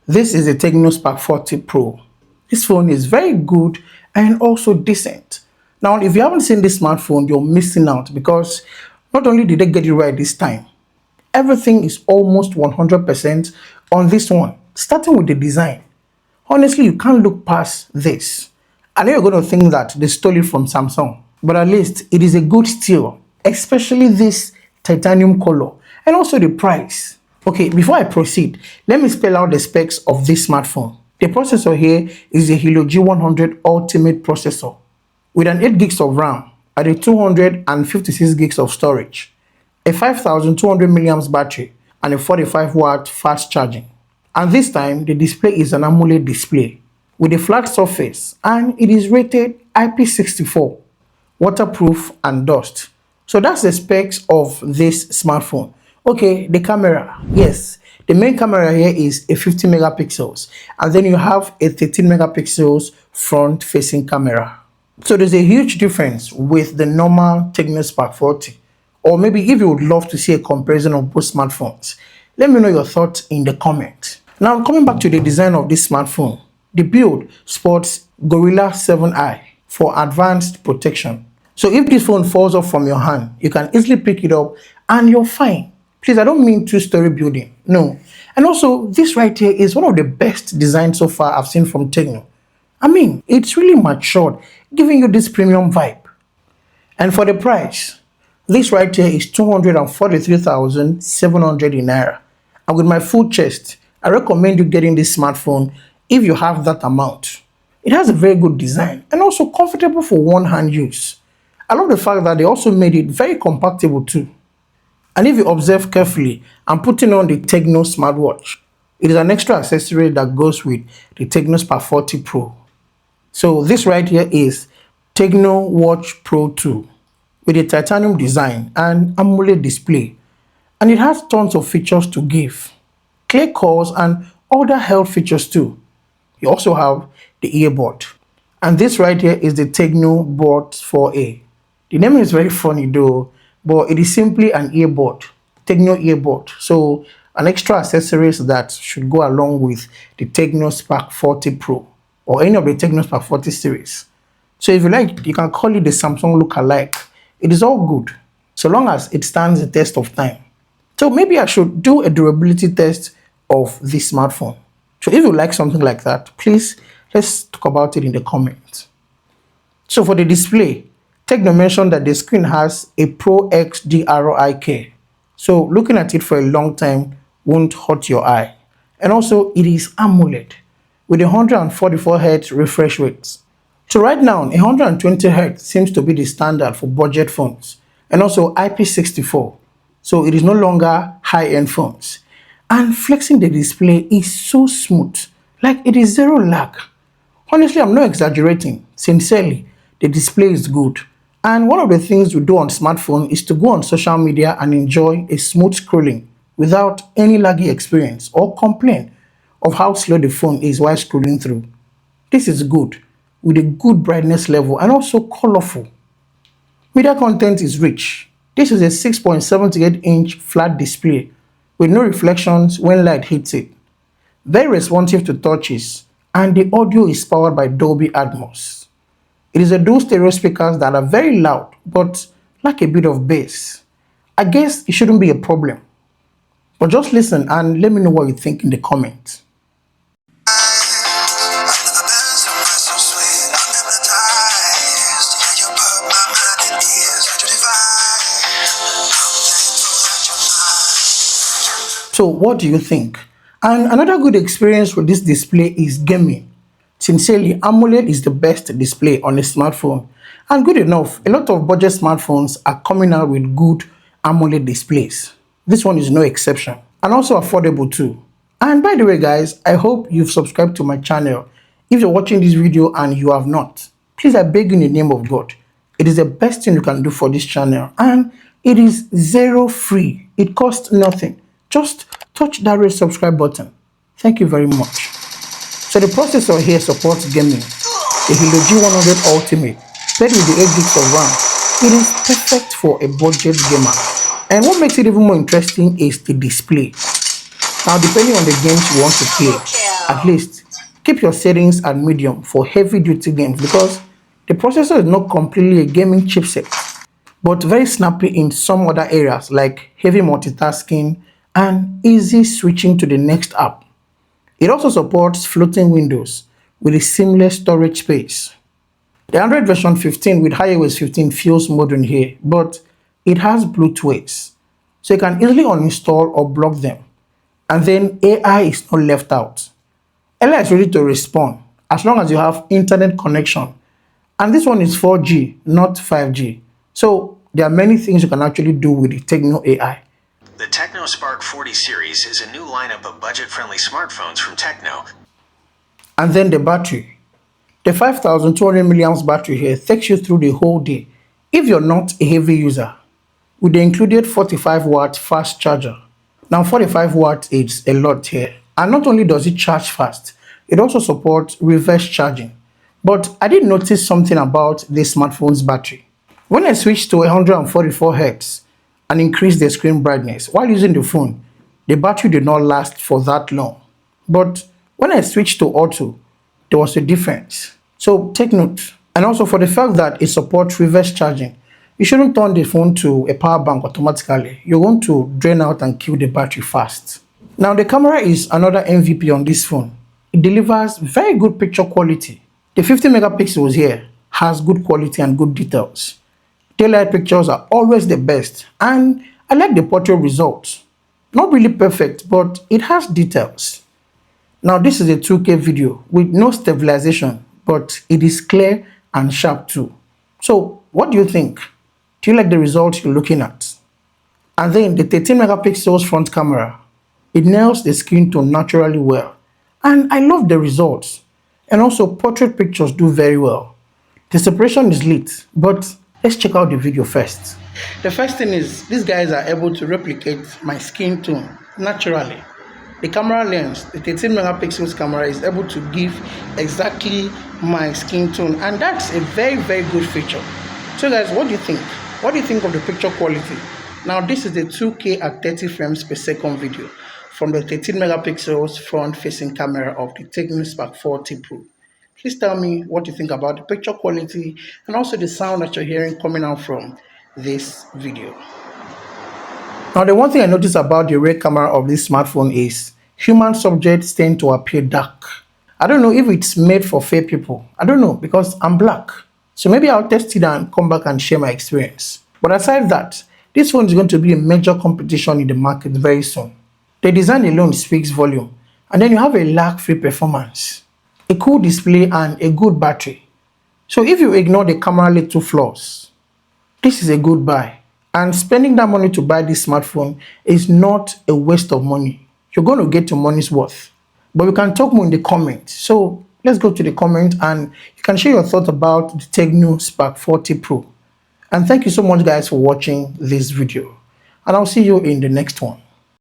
This is a Tecno Spark 40 Pro. This phone is very good and also decent. Now, if you haven't seen this smartphone, you're missing out because not only did they get it right this time, everything is almost 100% on this one, starting with the design. Honestly, you can't look past this. I know you're going to think that they stole it from Samsung, but at least it is a good steal, especially this titanium color and also the price. Okay, before I proceed, let me spell out the specs of this smartphone. The processor here is the Helio G100 Ultimate processor with an 8 gigs of RAM and a 256 gigs of storage, a 5200 milliamps battery, and a 45-watt fast charging. And this time, the display is an AMOLED display with a flat surface, and it is rated IP64, waterproof and dust. So that's the specs of this smartphone. Okay, the camera. Yes, the main camera here is a 50 megapixels, and then you have a 13 megapixels front-facing camera. So there's a huge difference with the normal Tecno Spark 40. Or maybe if you would love to see a comparison of both smartphones, let me know your thoughts in the comment. Now, coming back to the design of this smartphone, the build sports Gorilla 7i for advanced protection. So if this phone falls off from your hand, you can easily pick it up and you're fine. Please, I don't mean two-story building, no. And also, this right here is one of the best designs so far I've seen from Tecno. I mean, it's really matured, giving you this premium vibe. And for the price, this right here is 243,700 in Naira. And with my full chest, I recommend you getting this smartphone if you have that amount. It has a very good design and also comfortable for one-hand use. I love the fact that they also made it very compactable too. And if you observe carefully, I'm putting on the Tecno smartwatch. It is an extra accessory that goes with the Tecno Spark 40 Pro. So this right here is Tecno Watch Pro 2 with a titanium design and AMOLED display. And it has tons of features to give. Clear calls and other health features too. You also have the earbud. And this right here is the Tecno Buds 4a. The name is very funny though, but it is simply an earbud, Tecno earbud. So an extra accessories that should go along with the Tecno Spark 40 Pro or any of the Tecno Spark 40 series. So if you like, you can call it the Samsung look-alike. It is all good, so long as it stands the test of time. So maybe I should do a durability test of this smartphone. So if you like something like that, please let's talk about it in the comments. So for the display, Tecno mentioned that the screen has a Pro XDRI care. So looking at it for a long time won't hurt your eye. And also it is AMOLED with 144 Hz refresh rates. So right now, 120 Hz seems to be the standard for budget phones and also IP64. So it is no longer high-end phones. And flexing the display is so smooth, like it is zero lag. Honestly, I'm not exaggerating. Sincerely, the display is good. And one of the things we do on smartphone is to go on social media and enjoy a smooth scrolling without any laggy experience or complain of how slow the phone is while scrolling through. This is good, with a good brightness level and also colorful. Media content is rich. This is a 6.78-inch flat display with no reflections when light hits it. Very responsive to touches, and the audio is powered by Dolby Atmos. It is a dual stereo speakers that are very loud but lack a bit of bass. I guess it shouldn't be a problem. But just listen and let me know what you think in the comments. So what do you think? And another good experience with this display is gaming. Sincerely, AMOLED is the best display on a smartphone. And good enough, a lot of budget smartphones are coming out with good AMOLED displays. This one is no exception. And also affordable too. And by the way guys, I hope you've subscribed to my channel. If you're watching this video and you have not, please I beg you in the name of God. It is the best thing you can do for this channel. And it is zero free. It costs nothing. Just touch that red subscribe button. Thank you very much. So the processor here supports gaming. The Helio G100 Ultimate, paired with the 8 gigs of RAM. It is perfect for a budget gamer. And what makes it even more interesting is the display. Now, depending on the games you want to play, at least keep your settings at medium for heavy duty games because the processor is not completely a gaming chipset, but very snappy in some other areas like heavy multitasking and easy switching to the next app. It also supports floating windows with a seamless storage space. The Android version 15 with HiOS 15 feels modern here, but it has Bluetooth, so you can easily uninstall or block them. And then AI is not left out. AI is ready to respond as long as you have internet connection. And this one is 4G, not 5G. So there are many things you can actually do with the Tecno AI. The Tecno Spark 40 series is a new lineup of budget-friendly smartphones from Tecno. And then the battery. The 5200 milliamps battery here takes you through the whole day if you're not a heavy user, with the included 45-watt fast charger. Now 45 watts is a lot here, and not only does it charge fast, it also supports reverse charging. But I did notice something about this smartphone's battery. When I switched to 144 Hz and increased the screen brightness while using the phone, the battery did not last for that long. But when I switched to auto, there was a difference. So take note. And also for the fact that it supports reverse charging, you shouldn't turn the phone to a power bank automatically. You're going to drain out and kill the battery fast. Now the camera is another MVP on this phone. It delivers very good picture quality. The 50 megapixels here has good quality and good details. Daylight pictures are always the best, and I like the portrait results. Not really perfect, but it has details. Now this is a 2K video with no stabilization, but it is clear and sharp too. So what do you think? Do you like the results you're looking at? And then the 13 megapixels front camera. It nails the skin tone naturally well. And I love the results. And also portrait pictures do very well. The separation is lit, but let's check out the video first. The first thing is these guys are able to replicate my skin tone naturally. The camera lens, the 13 megapixels camera, is able to give exactly my skin tone, and that's a very good feature. So guys, what do you think? What do you think of the picture quality? Now this is the 2K at 30 frames per second video from the 13 megapixels front facing camera of the Tecno Spark 40 Pro. Please tell me what you think about the picture quality and also the sound that you're hearing coming out from this video. Now the one thing I noticed about the rear camera of this smartphone is human subjects tend to appear dark. I don't know if it's made for fair people. I don't know because I'm black. So maybe I'll test it and come back and share my experience. But aside that, this phone is going to be a major competition in the market very soon. The design alone speaks volume. And then you have a lag-free performance, a cool display and a good battery. So if you ignore the camera little flaws, this is a good buy. And spending that money to buy this smartphone is not a waste of money. You're going to get your money's worth. But we can talk more in the comments. So let's go to the comment and you can share your thoughts about the Tecno Spark 40 Pro. And thank you so much guys for watching this video. And I'll see you in the next one.